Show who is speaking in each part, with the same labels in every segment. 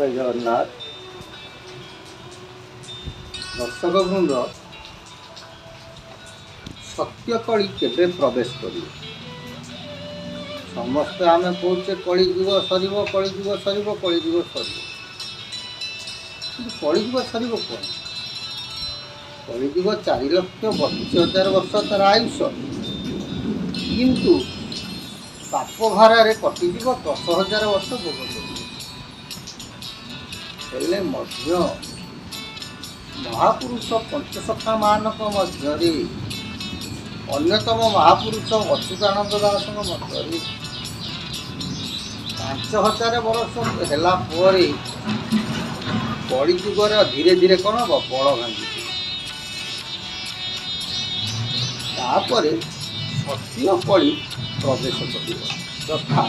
Speaker 1: जय जगन्नाथ दर्शक वृंद सत्य कली केबे प्रवेश करिए समस्ते आम कहे कलिजुग सर कलिजुग सर कलिजुग सर कलिजुग सर कौन कलिजुग 4,32,000 वर्ष तार आयुष किंतु पाप भारे कटिज 10,000 वर्ष भोग हेले मध्य महापुरुष पंचसखा मानक मध्य अन्यतम महापुरुष अच्युतानंद दास मध्य 5,000 वर्ष है कलिजुगर धीरे धीरे कौन हम बल भांगी सत्य कली प्रवेश कर तथा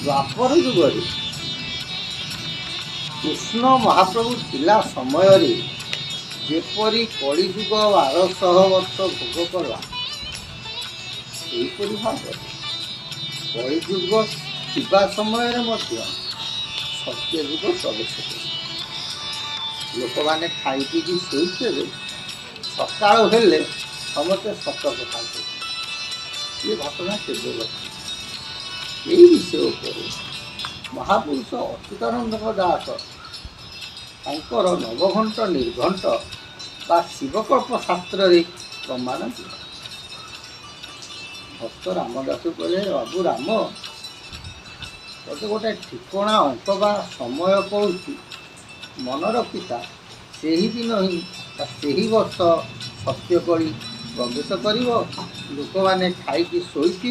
Speaker 1: द्वापर जुगर कृष्ण महाप्रभु थिला समय जेपरी कलिजुग 1200 वर्ष भोग कला भाव कलिजुग थिबा समय सत्यजुग प्रवेश कर लोक मैंने खाई पी शोते सका हेले समस्ते सत कथा ये घटना केवे यही विषय पर महापुरुष अच्युतानंद दास तांकर नवघंट निर्घंट बा शिवकल्प शास्त्र प्रमाण दिए भक्त रामदास कहे बाबू राम तोते गोटे ठिकणा अंक बा समय कहूँ मन रखिता से ही दिन ही से ही वर्ष सत्य कली प्रवेश कर लोक मैंने खाई शोथे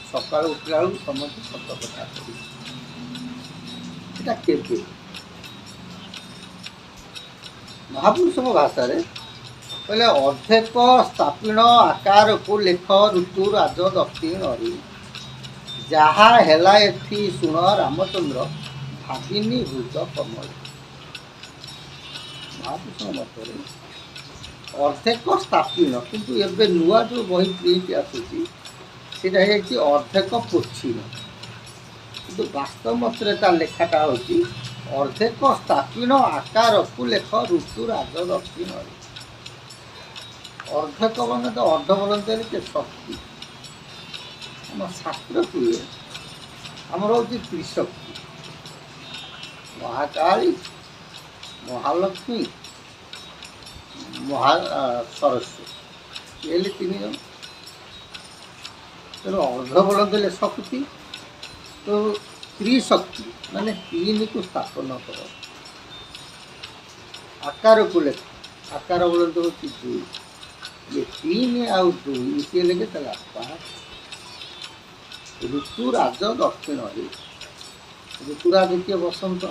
Speaker 1: सका उठला बेलू समस्त सत कथा कर महापुरुष भाषा कहले अर्धेक स्थापीण आकार को लेख ऋतु राज दक्षिण जहा हेला एथि शुण रामचंद्र भागिनी हृद कमल महापुरुष मत अर्धेक स्थापीण किंतु एबे नुआ जो बही प्रिंट आसूसी सीटा अर्धेक पोछीन किंतु वास्तव मत लेखाटा हूँ अर्धेक स्थापीण आकार को लेख ऋतु राज दक्षिण अर्धेक मान तो अर्ध बोलते के शक्ति आम शास्त्र कहे आमर हूँ त्रिशक्ति महाकाली महालक्ष्मी सरस्वती ये 3 जन तेणु अर्ध बोलते शक्ति तो त्रिशक्ति माने 3 को स्थापन कर आकार को लेख आकार बोलते हूँ 2 ये 3 आउ 2 मिसे लेके 5 ऋतु राज दक्षिण ऋतुराज किए बसंत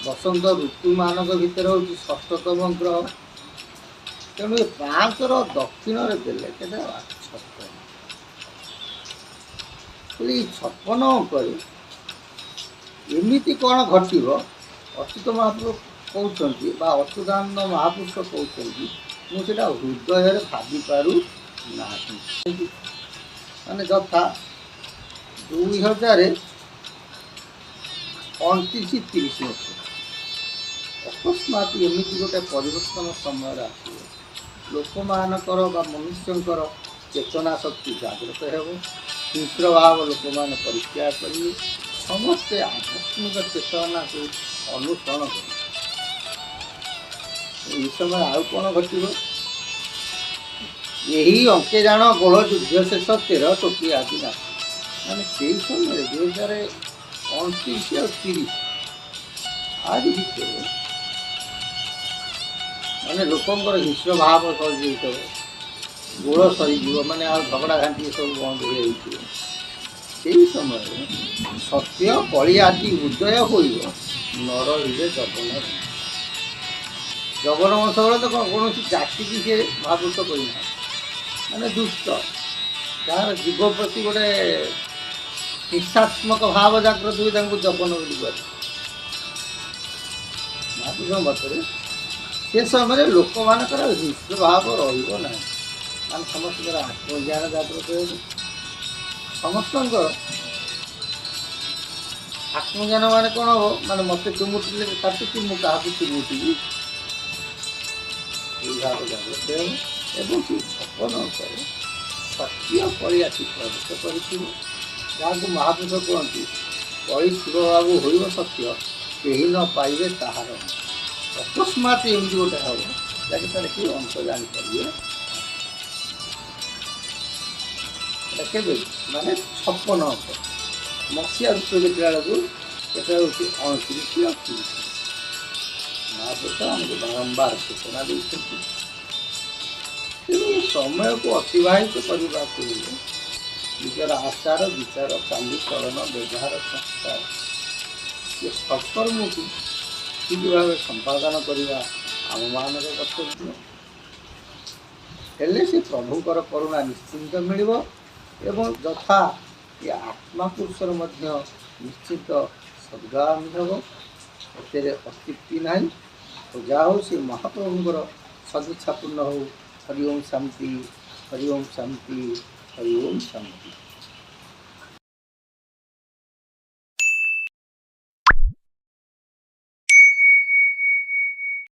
Speaker 1: बसंत ऋतु मानक भितर हूँ षष्ठतम ग्रह तेणु ये 5 दक्षिण देले के 56 अंक एमती कौन घटव अच्युत महापुरुष कहते अच्युतानंद महापुरुष कहते मुझे हृदय भावी पारू ना माने यथा 2029-30 मसीह अकस्मात एमती गोटे परिवर्तन समय आस लोक मानकर मनुष्यंकर चेतना शक्ति जागृत हो हिंस्र भाव लोक मैंने परित्याग करेंगे समस्ते आध्यात्मिक चेतना को अनुसरण कर समय आउ कौन घटव यही अंके जान गोल युद्ध शेष 13 टोपी आदि ना माने से समय 2029 और 30 आज भितर माने लोकंर हिंस्र भाव सरी गोड़ सरीज मैंने आ झगड़ा घाटी सब बंद हो समय सत्य कली आदि उदय हो नर हृदय जगन जगन वंश बोले तो कौन जाति की सी महापुरुष करना माने दुष्ट जार जीव प्रति गोटे हिंसात्मक भाव जागृत हुए जगन बोली महापुरुष मत से समय लोक मानकर हिंस्र भाव रहा मान समस्त आत्मज्ञान जागृत हो समस्त ଆତ୍ମଜ୍ଞାନ ମାନେ କ'ଣ ହବ, ମାନେ ମୋତେ ଚୁମୁଟିଲେ କାଟୁଛି, ମୁଁ କାହାକୁ ଚୁମୁଟିବି, এই ଭାବ ଜାଗ୍ରତ ହେବ ଏବଂ ସେ ଛପନ ଉପରେ ସତ୍ୟ କଳି ଆଖି ପ୍ରବେଶ କରିଥିବ। ଯାହାକୁ ମହାପୁରୁଷ କୁହନ୍ତି କଳି ଶିବ ବାବୁ ହୋଇବ ସତ୍ୟ, କେହି ନ ପାଇବେ ତାହାର ଅକସ୍ମାତ ଏମିତି ଗୋଟେ ହେବ ଯାହାକି ତାର କେହି ଅନ୍ତ ଜାଣିପାରିବେ। এটা କେବେ ମାନେ 56 ଅଙ୍କ ମସିହା ଋତୁ ଦେଖିଲା ବେଳକୁ କେତେ ହେଉଛି 29 ଆଉ 30। ମହାପୁରୁଷ ଆମକୁ ବାରମ୍ବାର ସୂଚନା ଦେଇଛନ୍ତି। ତେଣୁ ଏ ସମୟକୁ ଅତିବାହିତ କରିବାକୁ ହେଲେ ନିଜର ଆଚାର ବିଚାର ଚାଲିଚଳନ ବ୍ୟବହାର ସଂସ୍କାର ଏ ସତ୍କର୍ମକୁ ଠିକ୍ ଭାବେ ସମ୍ପାଦନ କରିବା ଆମମାନଙ୍କର କର୍ତ୍ତବ୍ୟ। ହେଲେ ସେ ପ୍ରଭୁଙ୍କର କରୁଣା ନିଶ୍ଚିନ୍ତ ମିଳିବ ଏବଂ ଯଥା ଏ ଆତ୍ମା ପୁରୁଷର ମଧ୍ୟ ନିଶ୍ଚିତ ସଦ୍ଗାମୀ ହେବ। ଏଥିରେ ଅତ୍ୟୁକ୍ତି ନାହିଁ। ଓ ଯାହା ହଉ ସେ ମହାପ୍ରଭୁଙ୍କର ସଦିଚ୍ଛା ପୂର୍ଣ୍ଣ ହଉ। ହରି ଓମ୍ ଶାନ୍ତି, ହରି ଓମ୍ ଶାନ୍ତି, ହରି ଓମ୍ ଶାନ୍ତି।